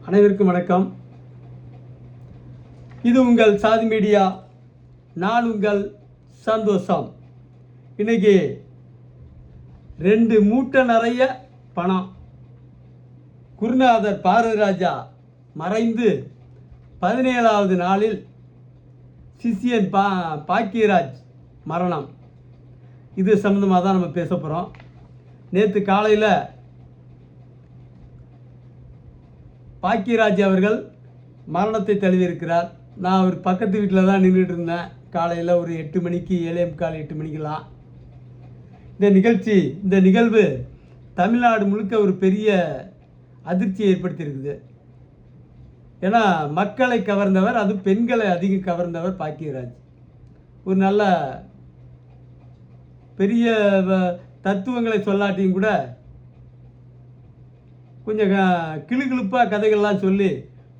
அனைவருக்கும் வணக்கம். இது உங்கள் சாதி மீடியா. நான் உங்கள் சந்தோஷம். இன்னைக்கு 2 மூட்டை நிறைய பணம். குருநாதர் பாரதிராஜா மறைந்து 17வது நாளில் சிஷியன் பாக்கியராஜ் மரணம். இது சம்மந்தமாக தான் நம்ம பேச போகிறோம். நேற்று காலையில் பாக்கியராஜ் அவர்கள் மரணத்தை தழுவியிருக்கிறார். நான் அவர் பக்கத்து வீட்டில் தான் நின்றுட்டு இருந்தேன். காலையில் ஒரு 8 மணிக்கு 7:45 8 மணிக்கெலாம் இந்த நிகழ்வு தமிழ்நாடு முழுக்க ஒரு பெரிய அதிர்ச்சியை ஏற்படுத்தியிருக்குது. ஏன்னா மக்களை கவர்ந்தவர், அது பெண்களை அதிகம் கவர்ந்தவர் பாக்கியராஜ். ஒரு நல்ல பெரிய தத்துவங்களை சொல்லாட்டியும் கூட கொஞ்சம் கிளுகிழுப்பாக கதைகள்லாம் சொல்லி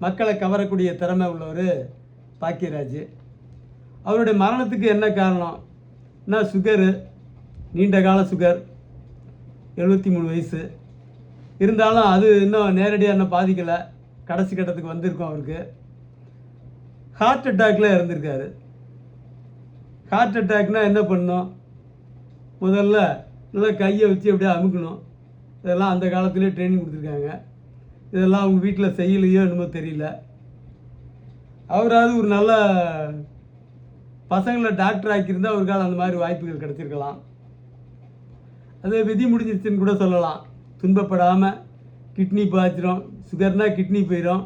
மக்களை கவரக்கூடிய திறமை உள்ளவர் பாக்கியராஜ். அவருடைய மரணத்துக்கு என்ன காரணம்? சுகரு, நீண்ட கால சுகர், 73 வயசு இருந்தாலும் அது இன்னும் நேரடியாக இன்னும் பாதிக்கலை. கடைசி கட்டத்துக்கு வந்திருக்கோம். அவருக்கு ஹார்ட் அட்டாக்கில் இறந்துருக்காரு. ஹார்ட் அட்டாக்னால் என்ன பண்ணணும்? முதல்ல நல்லா கையை வச்சு அப்படியே அமுக்கணும். இதெல்லாம் அந்த காலத்திலே ட்ரைனிங் கொடுத்துருக்காங்க. இதெல்லாம் அவங்க வீட்டில் செய்யலையோ என்னமோ தெரியல. அவராவது ஒரு நல்ல பசங்களை டாக்டர் ஆக்கியிருந்தால் அவருக்கால் அந்த மாதிரி வாய்ப்புகள் கிடச்சிருக்கலாம். அது விதி முடிஞ்சிருச்சுன்னு கூட சொல்லலாம். துன்பப்படாமல் கிட்னி பாய்ச்சிரும். சுகர்னால் கிட்னி போயிடும்,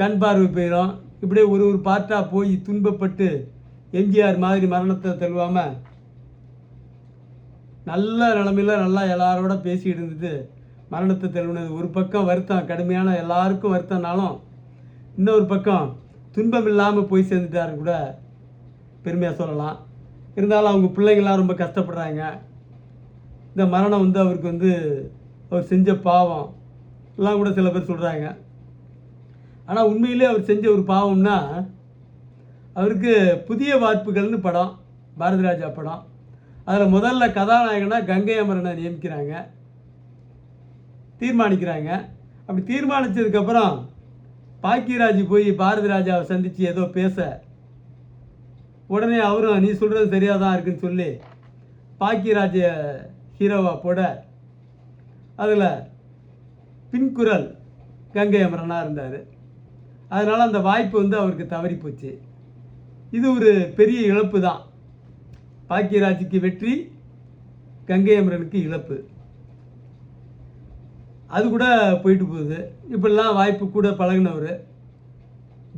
கண் பார்வை போயிடும். இப்படியே ஒரு பார்ட்டாக போய் துன்பப்பட்டு எம்ஜிஆர் மாதிரி மரணத்தை தழுவாமல் நல்ல நிலமையில் நல்லா எல்லாரோட பேசிகிட்டு இருந்தது மரணத்தை தழுவினது. ஒரு பக்கம் வருத்தம், கடுமையான எல்லாருக்கும் வருத்தம்னாலும் இன்னொரு பக்கம் துன்பம் இல்லாமல் போய் சேர்ந்துட்டாருன்னு கூட பெருமையாக சொல்லலாம். இருந்தாலும் அவங்க பிள்ளைங்களாம் ரொம்ப கஷ்டப்படுறாங்க. இந்த மரணம் அவருக்கு அவர் செஞ்ச பாவம் எல்லாம் கூட சில பேர் சொல்கிறாங்க. ஆனால் உண்மையிலே அவர் செஞ்ச ஒரு பாவம்னா, அவருக்கு புதிய வாய்ப்புகள்னு படம், பாரதிராஜா படம். அதில் முதல்ல கதாநாயகனாக கங்கை அமரனை தீர்மானிக்கிறாங்க. அப்படி தீர்மானித்ததுக்கப்புறம் பாக்கியராஜ் போய் பாரதிராஜாவை சந்தித்து ஏதோ பேச, உடனே அவரும் நீ சொல்கிறது சரியாக தான் இருக்குன்னு சொல்லி பாக்கியராஜ ஹீரோவாக போட, அதில் பின்குரல் கங்கை அமரனாக இருந்தார். அதனால் அந்த வாய்ப்பு அவருக்கு தவறி போச்சு. இது ஒரு பெரிய இழப்பு தான். பாக்கியராஜுக்கு வெற்றி, கங்கை அமரனுக்கு இழப்பு. அது கூட போயிட்டு போகுது. இப்படிலாம் வாய்ப்பு கூட பழகினவர்.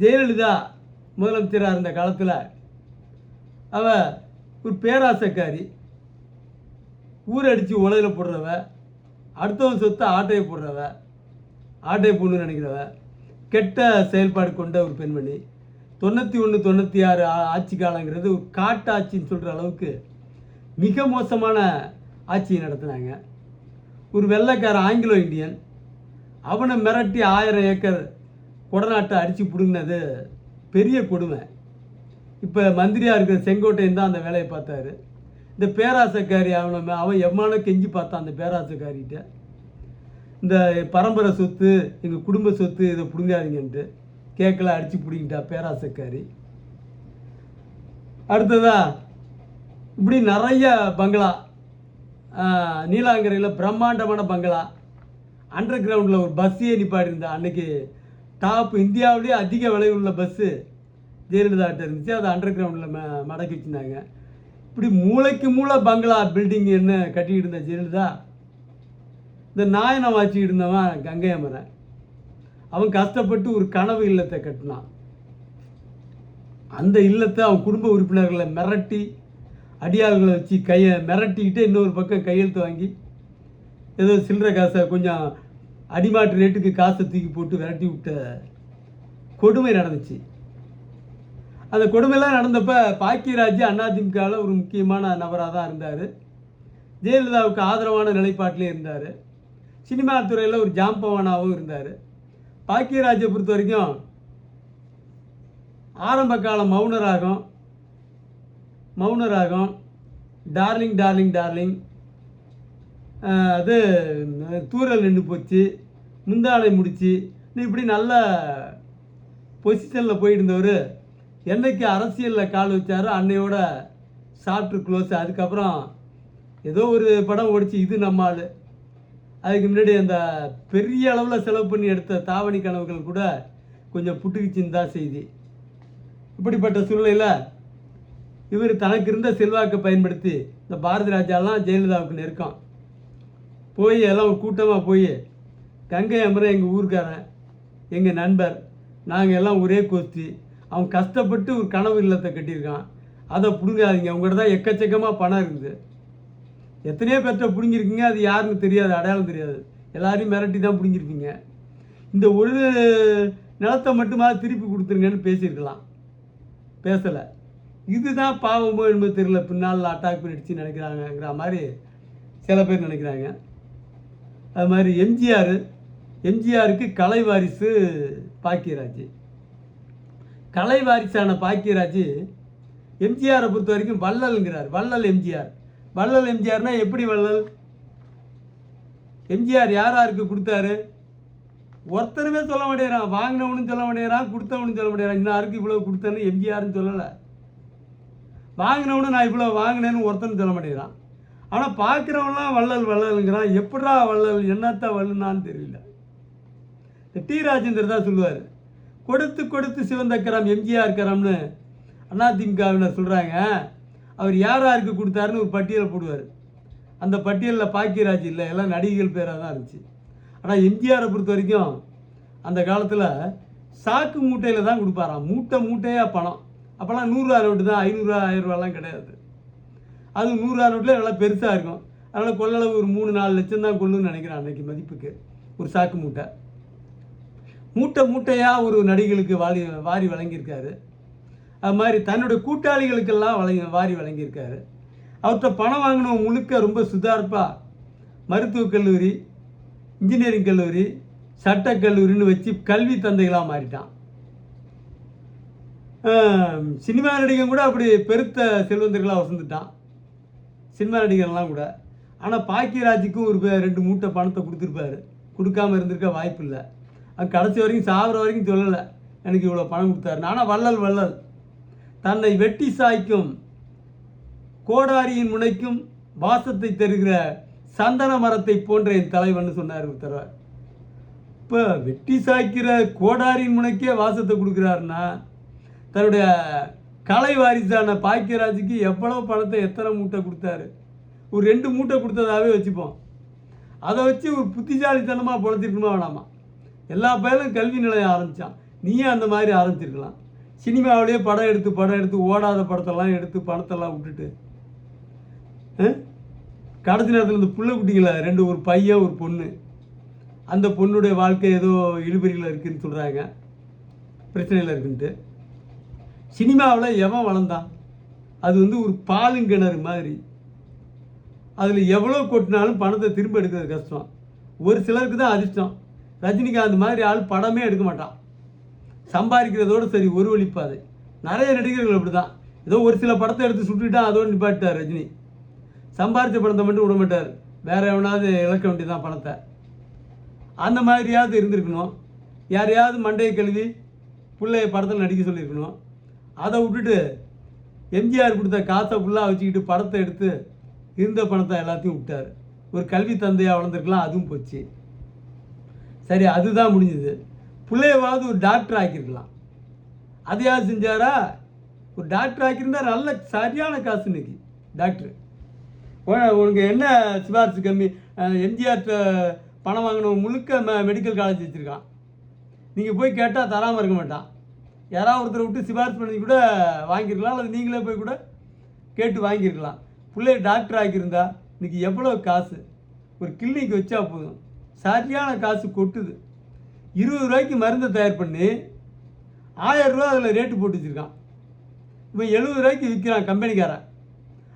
ஜெயலலிதா முதலமைச்சராக இருந்த காலத்தில் அவ ஒரு பேராசைக்காரி, ஊரடித்து உலகில் போடுறவ, அடுத்தவன் சொத்தை ஆட்டையை போடுறவ, ஆட்டையை போடணுன்னு நினைக்கிறவ, கெட்ட செயல்பாடு கொண்ட ஒரு பெண்மணி. 91 96 ஆட்சி காலங்கிறது ஒரு காட்டு ஆட்சின்னு சொல்கிற அளவுக்கு மிக மோசமான ஆட்சியை நடத்தினாங்க. ஒரு வெள்ளைக்காரன், ஆங்கிலோ இந்தியன், அவனை மிரட்டி 1000 ஏக்கர் கொடநாட்டை அடித்து பிடுங்கினது பெரிய கொடுமை. இப்போ மந்திரியாக இருக்கிற செங்கோட்டையன் தான் அந்த வேலையை பார்த்தாரு. இந்த பேராசைக்காரி அவன் எம்மான கெஞ்சி பார்த்தான் அந்த பேராசைக்காரிகிட்ட, இந்த பரம்பரை சொத்து, எங்கள் குடும்ப சொத்து, இதை பிடுங்காதீங்கன்ட்டு. கேட்கல, அடித்து பிடிங்கிட்டா பேராசைக்காரி. அடுத்ததா இப்படி நிறைய பங்களா, நீலாங்கரையில் பிரம்மாண்டமான பங்களா, அண்டர் கிரவுண்டில் ஒரு பஸ்ஸையே நிப்பாட்டியிருந்தா. அன்றைக்கி டாப் இந்தியாவிலேயே அதிக விலை உள்ள பஸ்ஸு ஜெயலலிதாட்ட இருந்துச்சு. அதை அண்டர் கிரவுண்டில் மடக்கி வச்சுருந்தாங்க. இப்படி மூளைக்கு மூளை பங்களா பில்டிங் என்ன கட்டிக்கிட்டு இருந்த ஜெயலலிதா, இந்த நாயனை வாச்சிக்கிட்டு இருந்தவன் கங்கை அமரன், அவன் கஷ்டப்பட்டு ஒரு கனவு இல்லத்தை கட்டினான். அந்த இல்லத்தை அவன் குடும்ப உறுப்பினர்களை மிரட்டி, அடியாள்களை வச்சு மிரட்டிக்கிட்டு இன்னொரு பக்கம் கையெழுத்து வாங்கி ஏதோ சில்லறை காசை கொஞ்சம் அடிமாட்டு ரேட்டுக்கு காசை தூக்கி போட்டு விரட்டி விட்ட கொடுமை நடந்துச்சு. அந்த கொடுமையெல்லாம் நடந்தப்போ பாக்கியராஜ் அதிமுகவில் ஒரு முக்கியமான நபராக தான் இருந்தார். ஜெயலலிதாவுக்கு ஆதரவான நிலைப்பாட்டிலே இருந்தார். சினிமா துறையில் ஒரு ஜாம்பவானாகவும் இருந்தார். பாக்கியராஜை பொறுத்த வரைக்கும் ஆரம்ப காலம் மௌனராகம், டார்லிங் டார்லிங் டார்லிங், அது தூரல் நின்று போச்சு, முந்தானை முடித்து இப்படி நல்ல பொசிஷனில் போயிட்டு இருந்தவர் என்னைக்கு அரசியலில் கால் வச்சாரோ அன்னையோட சாப்டர் க்ளோஸ். அதுக்கப்புறம் ஏதோ ஒரு படம் ஓடிச்சு, இது நம்ம ஆள். அதுக்கு முன்னாடி அந்த பெரிய அளவில் செலவு பண்ணி எடுத்த தாவணி கனவுகள் கூட கொஞ்சம் புட்டுக்குச்சின்னு தான் செய்தி. இப்படிப்பட்ட சூழ்நிலையில் இவர் தனக்கு இருந்த செல்வாக்கை பயன்படுத்தி இந்த பாரதி ராஜாலாம் ஜெயலலிதாவுக்கு நெருக்கம் போய் எல்லாம் ஒரு கூட்டமாக போய், கங்கை அமரன் எங்கள் ஊருக்காரன், எங்கள் நண்பர், நாங்கள் எல்லாம் ஒரே கோஷ்டி, அவன் கஷ்டப்பட்டு ஒரு கனவு இல்லத்தை கட்டியிருக்கான், அதை பிடுங்காதீங்க, உங்கள்கிட்ட தான் எக்கச்சக்கமாக பணம் இருக்குது, எத்தனையோ பேர்கிட்ட பிடுங்கிருக்கீங்க, அது யாருன்னு தெரியாது, அடையாளம் தெரியாது, எல்லாரையும் மிரட்டி தான் பிடுங்கிருக்கீங்க, இந்த ஒரு நிலத்தை மட்டுமா திருப்பி கொடுத்துருங்கன்னு பேசியிருக்கலாம். பேசலை. இதுதான் பாவமோ என்பது தெரியல, பின்னால் அட்டாக் பண்ணிடுச்சு நினைக்கிறாங்கங்கிற மாதிரி சில பேர் நினைக்கிறாங்க. அது மாதிரி எம்ஜிஆருக்கு கலை வாரிசு பாக்கியராஜ். கலை வாரிசான பாக்கியராஜ் எம்ஜிஆரை பொறுத்த வரைக்கும் வள்ளல்ங்கிறார். வள்ளல் எம்ஜிஆர். வள்ளல் எம்ஜிஆர்னா எப்படி வள்ளல்? எம்ஜிஆர் யாருக்கு கொடுத்தாரு? ஒருத்தருமே சொல்ல மாட்டேங்கிறான். வாங்கினவனும் சொல்ல மாட்டேங்கிறான், கொடுத்தவனும் சொல்ல மாட்டேங்கிறான். இன்னாருக்கு இவ்வளோ கொடுத்தேன்னு எம்ஜிஆர்னு சொல்லலை. வாங்கினவனு நான் இவ்வளோ வாங்கினேன்னு ஒருத்தன்னு சொல்ல மாட்டேங்கிறான். ஆனால் பார்க்குறவன்லாம் வள்ளல்ங்கிறான். எப்படா வள்ளல், என்னத்தான் வள்ளுனான்னு தெரியல. டி ராஜேந்தர் தான் சொல்லுவார், கொடுத்து கொடுத்து சிவந்த கரம் எம்ஜிஆர் கரம்னு அதிமுகவினர் சொல்கிறாங்க. அவர் யாருக்கு கொடுத்தாருன்னு ஒரு பட்டியலை போடுவார். அந்த பட்டியலில் பாக்கியராஜ் இல்லை, எல்லாம் நடிகைகள் பேராக தான் இருந்துச்சு. ஆனால் எம்ஜிஆரை பொறுத்த வரைக்கும் அந்த காலத்தில் சாக்கு மூட்டையில் தான் கொடுப்பாராம். மூட்டையாக பணம். அப்போல்லாம் 100 நோட்டு தான், 500 1000 கிடையாது. அது 100 நோட்டில் நல்லா பெருசாக இருக்கும். அதனால் கொள்ளளவு ஒரு 3-4 லட்சம் தான் கொள்ளுன்னு நினைக்கிறேன் அன்றைக்கி மதிப்புக்கு ஒரு சாக்கு மூட்டையாக ஒரு நடிகளுக்கு வாரி வழங்கியிருக்காரு. அது மாதிரி தன்னுடைய கூட்டாளிகளுக்கெல்லாம் வாரி வழங்கியிருக்காரு. அவர்கிட்ட பணம் வாங்கினவங்க முழுக்க ரொம்ப சுதார்ப்பாக மருத்துவக் கல்லூரி, இன்ஜினியரிங் கல்லூரி, சட்டக்கல்லூரின்னு வச்சு கல்வி தந்தைகளாக மாறிட்டான். சினிமா நடிகன் கூட அப்படி பெருத்த செல்வந்தர்களாக வசந்துட்டான், சினிமா நடிகர்லாம் கூட. ஆனால் பாக்கியராஜுக்கும் ஒரு 2 மூட்டை பணத்தை கொடுத்துருப்பாரு. கொடுக்காமல் இருந்திருக்க வாய்ப்பு இல்லை. அது கடைசி வரைக்கும் சாகிற வரைக்கும் சொல்லலை எனக்கு இவ்வளோ பணம் கொடுத்தாருன்னு. ஆனால் வள்ளல் தன்னை வெட்டி சாய்க்கும் கோடாரியின் முனைக்கும் வாசத்தை தருகிற சந்தன மரத்தை போன்ற என் தலைவன் சொன்னார் ஒருத்தர். இப்போ வெட்டி சாய்க்கிற கோடாரியின் முனைக்கே வாசத்தை கொடுக்குறாருன்னா தன்னுடைய கலை வாரிசான பாக்கியராஜுக்கு எவ்வளோ பணத்தை எத்தனை மூட்டை கொடுத்தாரு? ஒரு 2 மூட்டை கொடுத்ததாகவே வச்சுப்போம். அதை வச்சு ஒரு புத்திசாலித்தனமாக பொழைச்சிருக்கணுமா வேணாமா? எல்லா பேரும் கல்வி நிலையம் ஆரம்பித்தான். நீயே அந்த மாதிரி ஆரம்பிச்சிருக்கலாம். சினிமாவிலேயே படம் எடுத்து ஓடாத படத்தெல்லாம் எடுத்து பணத்தெல்லாம் விட்டுட்டு கடைசி நேரத்தில் இந்த புள்ள குட்டிகளை 2, ஒரு பையன் ஒரு பொண்ணு, அந்த பொண்ணுடைய வாழ்க்கை ஏதோ இழுபறியில் இருக்குதுன்னு சொல்கிறாங்க, பிரச்சனையில் இருக்குன்ட்டு. சினிமாவில் எவன் வளர்ந்தான்? அது ஒரு பாலுங்கிணறு மாதிரி. அதில் எவ்வளோ கொட்டினாலும் பணத்தை திரும்ப எடுக்கிறது கஷ்டம். ஒரு சிலருக்கு தான் அதிர்ஷ்டம். ரஜினிகாந்த் மாதிரி ஆள் படமே எடுக்க மாட்டான். சம்பாதிக்கிறதோடு சரி, ஒரு வழிப்பாதை. நிறைய நடிகர்கள் அப்படி தான். ஏதோ ஒரு சில படத்தை எடுத்து சுட்டுட்டான், அதோடு நிப்பாட்டார் ரஜினி. சம்பாதிச்ச படத்தை மட்டும் விட மாட்டார், வேறு எவனாவது இழக்க வேண்டியதான் பணத்தை. அந்த மாதிரியாவது இருந்திருக்கணும். யாரையாவது மண்டையை கழுவி பிள்ளைய படத்தில் நடிக்க சொல்லியிருக்கணும். அதை விட்டுட்டு எம்ஜிஆர் கொடுத்த காசை ஃபுல்லாக வச்சுக்கிட்டு படத்தை எடுத்து இருந்த பணத்தை எல்லாத்தையும் விட்டார். ஒரு கல்வி தந்தையாக வளர்ந்துருக்கலாம், அதுவும் போச்சு. சரி, அதுதான் முடிஞ்சது. பிள்ளையவாவது ஒரு டாக்டர் ஆக்கியிருக்கலாம். அதையாவது செஞ்சாரா? ஒரு டாக்டர் ஆக்கியிருந்தா நல்ல சரியான காசு இன்னைக்கு டாக்டர். உனக்கு என்ன சிபாரிசு கம்மி? எம்ஜிஆர் பணம் வாங்கினவங்க முழுக்க மெடிக்கல் காலேஜ் வச்சுருக்கான். நீங்கள் போய் கேட்டால் தராமல் இருக்க மாட்டான். யாராவது ஒருத்தரை விட்டு சிபாரிசு பண்ணி கூட வாங்கியிருக்கலாம், அல்லது நீங்களே போய் கூட கேட்டு வாங்கியிருக்கலாம். பிள்ளைய டாக்டர் ஆக்கியிருந்தா இன்றைக்கி எவ்வளோ காசு? ஒரு கிளினிக் வச்சா போதும், சரியான காசு கொட்டுது. 20 ரூபாய்க்கு மருந்தை தயார் பண்ணி 1000 ரூபா அதில் ரேட்டு போட்டு வச்சுருக்கான். இவன் 70 ரூபாய்க்கு விற்கிறான் கம்பெனிக்காரன்.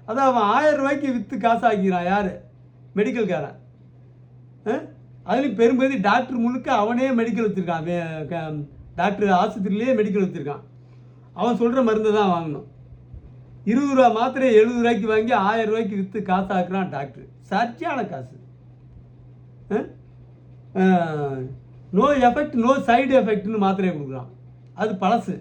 அதான் அவன் 1000 ரூபாய்க்கு விற்று காசு ஆக்கிக்கிறான். யார்? மெடிக்கல்காரன். அதுலேயும் பெரும்பகுதி டாக்டர் முழுக்க அவனே மெடிக்கல் வச்சுருக்கான். டாக்டர் ஆஸ்பத்திரியிலே மெடிக்கல் வச்சுருக்கான். அவன் சொல்கிற மருந்து தான் வாங்கணும். 20 ரூபா மாத்திரை 70 ரூபாய்க்கு வாங்கி 1000 ரூபாய்க்கு விற்று காசு ஆக்குறான் டாக்டர். சரியான காசு. நோ எஃபெக்ட் நோ சைடு எஃபெக்ட்னு மாத்திரையை கொடுக்குறான். அது பழசு.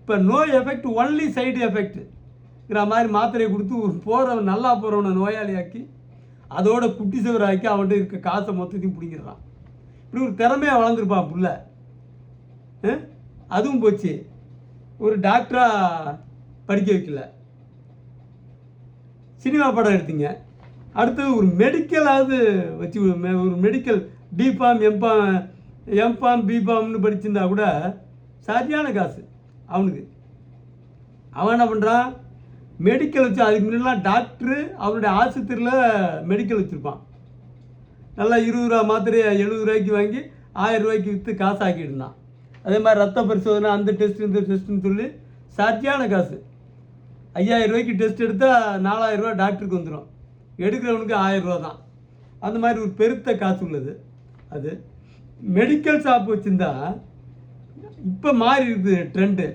இப்போ நோ எஃபெக்ட் ஒன்லி சைடு எஃபெக்ட்டுங்கிற மாதிரி மாத்திரையை கொடுத்து போகிறவன் நல்லா போகிறவனை நோயாளியாக்கி அதோட குட்டி சுவராக்கி அவன்கிட்ட இருக்க காசை மொத்தத்தையும் பிடிங்கிடுறான். இப்படி ஒரு திறமையாக வளர்ந்துருப்பான் புள்ள. அதுவும் போச்சு. ஒரு டாக்டராக படிக்க வைக்கல, சினிமா படம் எடுத்தீங்க. அடுத்தது ஒரு மெடிக்கலாவது வச்சு ஒரு மெடிக்கல் டிஃபார்ம் எம்ஃபார்ம் பிஃபார்ம்னு படிச்சிருந்தா கூட சரியான காசு அவனுக்கு. அவன் என்ன பண்ணுறான், மெடிக்கல் வச்சு அதுக்கு முன்னாடிலாம் டாக்டரு அவனுடைய ஆஸ்பத்திரியில் மெடிக்கல் வச்சுருப்பான். நல்லா 20 ரூபா மாத்திரையை 70 ரூபாய்க்கு வாங்கி 1000 ரூபாய்க்கு விற்று காசாக்கிட்டு இருந்தான். அதே மாதிரி ரத்த பரிசோதனை அந்த டெஸ்ட் இந்த டெஸ்ட்டுன்னு சொல்லி சரியான காசு. 5000 ரூபாய்க்கு டெஸ்ட் எடுத்தால் 4000 ரூபா டாக்டருக்கு வந்துடும். எடுக்கிறவனுக்கு 1000 ரூபா தான். அந்த மாதிரி ஒரு பெருத்த காசு உள்ளது. அது மெடிக்கல் ஷாப் வச்சுருந்தா இப்போ மாறி இருக்குது ட்ரெண்டு.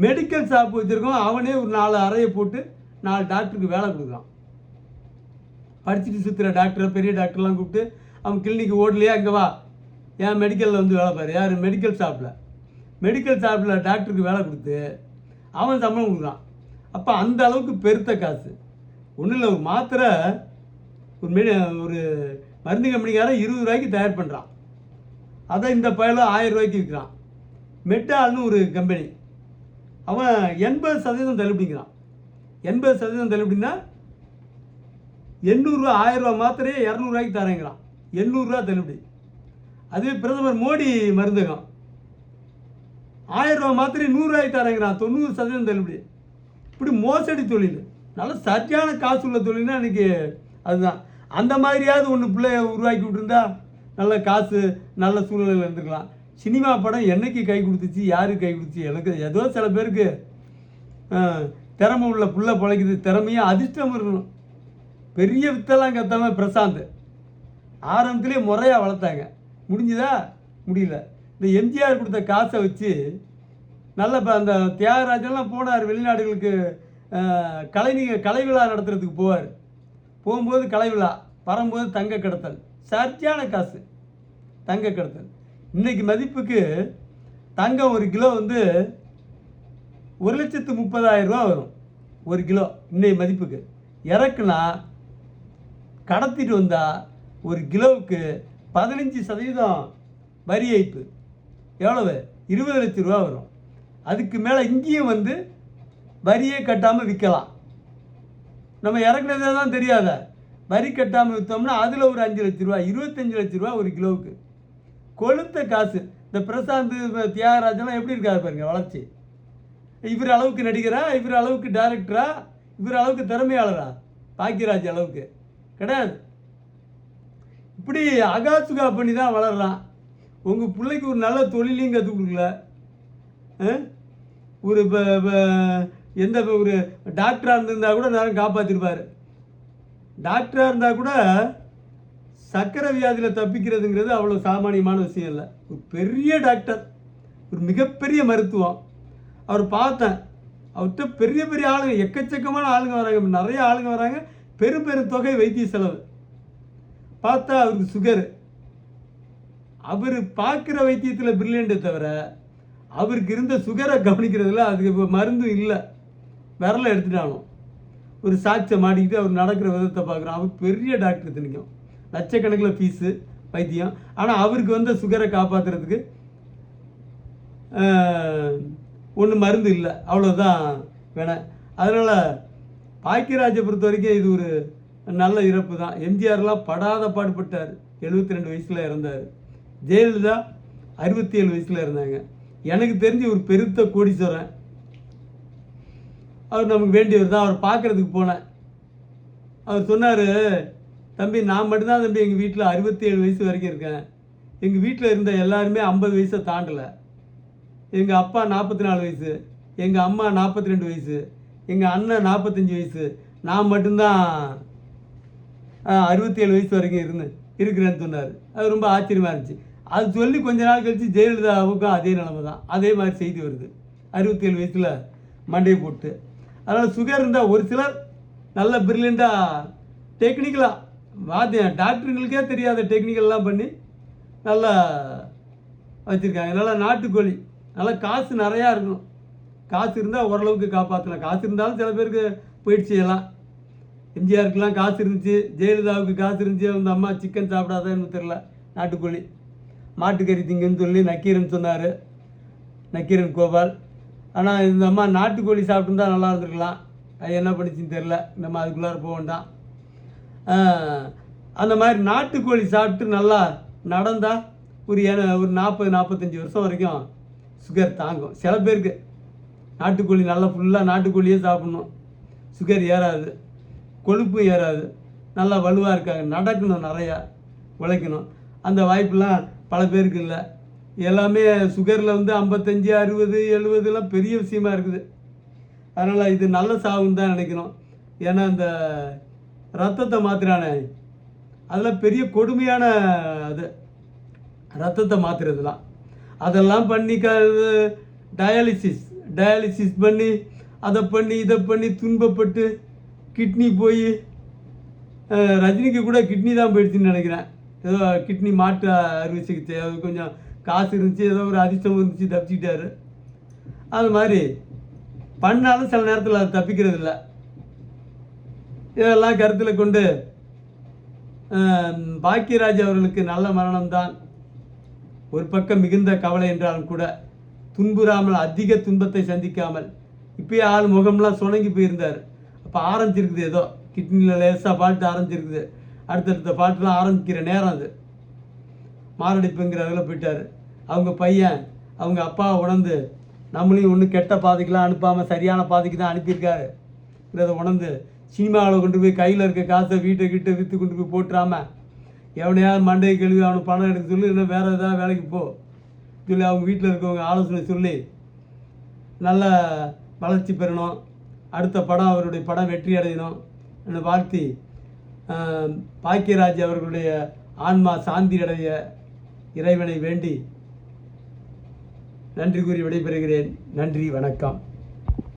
மெடிக்கல் ஷாப் வச்சுருக்கோம், அவனே ஒரு 4 அறையை போட்டு 4 டாக்டருக்கு வேலை கொடுக்குறான். படிச்சுட்டு சுற்றுற டாக்டரை பெரிய டாக்டர்லாம் கூப்பிட்டு அவன் கிளினிக்கு ஓடலையா இங்கே வா ஏன் மெடிக்கலில் வந்து வேலை பாரு. யார் மெடிக்கல் ஷாப்பில் டாக்டருக்கு வேலை கொடுத்து அவன் சம்பளம் கொடுக்குறான். அப்போ அந்த அளவுக்கு பெருத்த காசு. ஒன்றும் இல்லை, ஒரு மாத்திரை ஒரு மருந்து கம்பெனிக்காரன் 20 ரூபாய்க்கு தயார் பண்ணுறான். அதை இந்த பயல 1000 ரூபாய்க்கு விற்கிறான். மெட்டால்னு ஒரு கம்பெனி, அவன் 80% தள்ளுபடிங்கிறான். 80% தள்ளுபடினா 800 ரூபா 1000 ரூபா மாத்திரையே 200 ரூபாய்க்கு தரேங்கிறான். 800 ரூபா தள்ளுபடி. அதுவே பிரதமர் மோடி மருந்தகம் 1000 ரூபா மாத்திரை 100 ரூபாய்க்கு தரேங்கிறான். 90% தள்ளுபடி. இப்படி மோசடி தொழில், நல்ல சரியான காசு உள்ள தொழில்னா இன்றைக்கி அதுதான். அந்த மாதிரியாவது ஒன்று பிள்ளைய உருவாக்கி விட்டுருந்தா நல்ல காசு நல்ல சூழ்நிலையில் இருந்துக்கலாம். சினிமா படம் என்னைக்கு கை கொடுத்துச்சு, யாருக்கு கை கொடுத்துச்சு? எனக்கு ஏதோ சில பேருக்கு திறமை உள்ள புள்ள பிழைக்குது, திறமையாக அதிர்ஷ்டம் இருக்கணும். பெரிய வித்தெல்லாம் கத்தாம பிரசாந்த் ஆரம்பத்துலேயே முறையாக வளர்த்தாங்க. முடிஞ்சுதா? முடியல. இந்த எம்ஜிஆர் கொடுத்த காசை வச்சு நல்ல இப்போ அந்த தியாகராஜெல்லாம் போனார் வெளிநாடுகளுக்கு, கலை விழா நடத்துறதுக்கு போவார். போகும்போது கலை விழா, வரும்போது தங்க கடத்தல், சரியான காசு தங்க கடத்தல். இன்றைக்கி மதிப்புக்கு தங்கம் 1 கிலோ வந்து 1,30,000 ரூபா வரும். 1 கிலோ இன்னைக்கு மதிப்புக்கு. இறக்குனா கடத்திட்டு வந்தால் 1 கிலோவுக்கு 15% வரி ஏய்ப்பு. எவ்வளவு? 20 லட்சம் ரூபா வரும். அதுக்கு மேலே இங்கேயும் வந்து வரியே கட்டாமல் விற்கலாம். நம்ம இறக்குனதே தான் தெரியாத, வரி கட்டாமல் விற்றோம்னா அதில் ஒரு 5 லட்ச ரூபா 25 லட்ச ரூபா 1 கிலோவுக்கு. கொளுத்த காசு. இந்த பிரசாந்த் தியாகராஜெல்லாம் எப்படி இருக்காரு பாருங்க வளர்ச்சி. இவர் அளவுக்கு நடிகரா, இவர் அளவுக்கு டைரக்டரா, இவர் அளவுக்கு திறமையாளரா? பாக்கியராஜ் அளவுக்கு கிடையாது. இப்படி அகாசுகா பண்ணி தான் வளர்றான். உங்கள் பிள்ளைக்கு ஒரு நல்ல தொழிலையும் கற்றுக் கொடுக்கல. ஒரு எந்த ஒரு டாக்டராக இருந்திருந்தால் கூட நேரம் காப்பாற்றிருப்பார். டாக்டராக இருந்தால் கூட சக்கரை வியாதியில் தப்பிக்கிறதுங்கிறது அவ்வளோ சாமானியமான விஷயம் இல்லை. ஒரு பெரிய டாக்டர், ஒரு மிகப்பெரிய மருத்துவம். அவர் பார்த்தேன், அவர்கிட்ட பெரிய பெரிய ஆளுங்க, எக்கச்சக்கமான ஆளுங்க வராங்க, நிறைய ஆளுங்க வராங்க, பெரும் தொகை வைத்திய செலவு. பார்த்தா அவருக்கு சுகரு. அவர் பார்க்குற வைத்தியத்தில் பிரில்லியண்ட்டை தவிர அவருக்கு இருந்த சுகரை கவனிக்கிறதுல அதுக்கு மருந்தும் இல்லை. விரலை எடுத்துட்டாலும் ஒரு சாட்சை மாட்டிக்கிட்டு அவர் நடக்கிற விதத்தை பார்க்குறோம். அவர் பெரிய டாக்டர் திணிக்கும், லட்சக்கணக்கில் ஃபீஸு வைத்தியம். ஆனால் அவருக்கு வந்த சுகரை காப்பாற்றுறதுக்கு ஒன்றும் மருந்து இல்லை, அவ்வளோதான் வேணாம். அதனால் பாக்கியராஜை பொறுத்த வரைக்கும் இது ஒரு நல்ல இறப்பு தான். எம்ஜிஆர்லாம் படாத பாடுபட்டார், 72 வயசில் இறந்தார். ஜெயலலிதா 67 வயசில் இருந்தாங்க. எனக்கு தெரிஞ்சு ஒரு பெருத்த கோடீஸ்வரன். அவர் நமக்கு வேண்டியவர் தான். அவர் பார்க்குறதுக்கு போனேன். அவர் சொன்னார், தம்பி நான் மட்டும்தான் தம்பி எங்கள் வீட்டில் 67 வயசு வரைக்கும் இருக்கேன். எங்கள் வீட்டில் இருந்த எல்லாருமே 50 வயசை தாண்டலை. எங்கள் அப்பா 44 வயசு, எங்கள் அம்மா 42 வயசு, எங்கள் அண்ணன் 45 வயசு, நான் மட்டும்தான் 67 வயசு வரைக்கும் இருக்கிறேன்னு சொன்னார். அது ரொம்ப ஆச்சரியமாக இருந்துச்சு. அது சொல்லி கொஞ்ச நாள் கழித்து ஜெயலலிதாவுக்கும் அதே நிலைமை தான். அதே மாதிரி செய்தி வருது, 67 வயசில் மண்டையை போட்டு. அதனால் சுகர் இருந்தால் ஒரு சிலர் நல்ல பிரில்லியண்ட்டாக டெக்னிக்கலாக டாக்டருங்களுக்கே தெரியாத டெக்னிக்கல்லாம் பண்ணி நல்லா வச்சுருக்காங்க. நல்லா நாட்டுக்கோழி, நல்லா காசு நிறையா இருக்கணும். காசு இருந்தால் ஓரளவுக்கு காப்பாற்றலாம். காசு இருந்தாலும் சில பேருக்கு போயிடுச்சு எல்லாம். எம்ஜிஆருக்கெலாம் காசு இருந்துச்சு, ஜெயலலிதாவுக்கு காசு இருந்துச்சு, அந்த அம்மா சிக்கன் சாப்பிடாதன்னு தெரில. நாட்டுக்கோழி மாட்டுக்கறி திங்கன்னு சொல்லி நக்கீரன் சொன்னார், நக்கீரன் கோபால். ஆனால் இந்த அம்மா நாட்டுக்கோழி சாப்பிட்டுருந்தா நல்லா இருந்திருக்கலாம். அது என்ன பண்ணிச்சின்னு தெரில, நம்ம அதுக்குள்ளார போக வேண்டாம். அந்த மாதிரி நாட்டுக்கோழி சாப்பிட்டு நல்லா நடந்தால் ஒரு 40-45 வருஷம் வரைக்கும் சுகர் தாங்கும். சில பேருக்கு நாட்டுக்கோழி நல்லா ஃபுல்லாக நாட்டுக்கோழியே சாப்பிட்ணும், சுகர் ஏறாது, கொழுப்பு ஏறாது, நல்லா வலுவாக இருக்காங்க. நடக்கணும், நிறையா உழைக்கணும். அந்த வாய்ப்பெலாம் பல பேருக்கு இல்லை. எல்லாமே சுகரில் வந்து 55, 60, 70லாம் பெரிய விஷயமா இருக்குது. அதனால் இது நல்ல சாவுன்னு தான் நினைக்கணும். ஏன்னா இந்த ரத்தத்தை மாற்றுறானே, அதெல்லாம் பெரிய கொடுமையான அது. ரத்தத்தை மாற்றுறதுலாம் அதெல்லாம் பண்ணி டயாலிசிஸ் பண்ணி அதை பண்ணி இதை பண்ணி துன்பப்பட்டு கிட்னி போய், ரஜினிக்கு கூட கிட்னி தான் போயிடுச்சுன்னு நினைக்கிறேன். ஏதோ கிட்னி மாற்று அறுவை சிகிச்சை, அது கொஞ்சம் காசு இருந்துச்சு, ஏதோ ஒரு அதிர்ஷ்டம் இருந்துச்சு, தப்பிச்சிக்கிட்டாரு. அது மாதிரி பண்ணாலும் சில நேரத்தில் அது தப்பிக்கிறது இல்லை. இதெல்லாம் கருத்தில் கொண்டு பாக்கியராஜ் அவர்களுக்கு நல்ல மரணம்தான். ஒரு பக்கம் மிகுந்த கவலை என்றாலும் கூட துன்புறாமல், அதிக துன்பத்தை சந்திக்காமல், இப்போயே ஆள் முகம்லாம் சுணங்கி போயிருந்தார். அப்போ ஆரம்பிச்சிருக்குது, ஏதோ கிட்னியில் லேசாக ஃபால்ட்டு ஆரம்பிச்சிருக்குது. அடுத்தடுத்த ஃபால்ட்டுலாம் ஆரம்பிக்கிற நேரம் அது. மாரடைப்புங்கிற அதில் போயிட்டார். அவங்க பையன் அவங்க அப்பாவை உணர்ந்து நம்மளையும் ஒன்றும் கெட்ட பாதைக்கெலாம் அனுப்பாமல் சரியான பாதைக்கு தான் அனுப்பியிருக்காருங்கிறத உணர்ந்து சினிமாவில் கொண்டு போய் கையில் இருக்க காசை வீட்டை விற்று கொண்டு போய் போட்டுறாமல் எவனையாவது மண்டையை கழுவி அவனுக்கு பணம் எடுக்க சொல்லி, இல்லை வேறு ஏதாவது வேலைக்கு போ சொல்லி அவங்க வீட்டில் இருக்கவங்க ஆலோசனை சொல்லி நல்ல வளர்ச்சி பெறணும். அடுத்த படம், அவருடைய படம் வெற்றி அடையணும் என்று வாழ்த்தி, பாக்கியராஜ் அவர்களுடைய ஆன்மா சாந்தி அடைய இறைவனை வேண்டி நன்றி கூறி விடைபெறுகிறேன். நன்றி, வணக்கம்.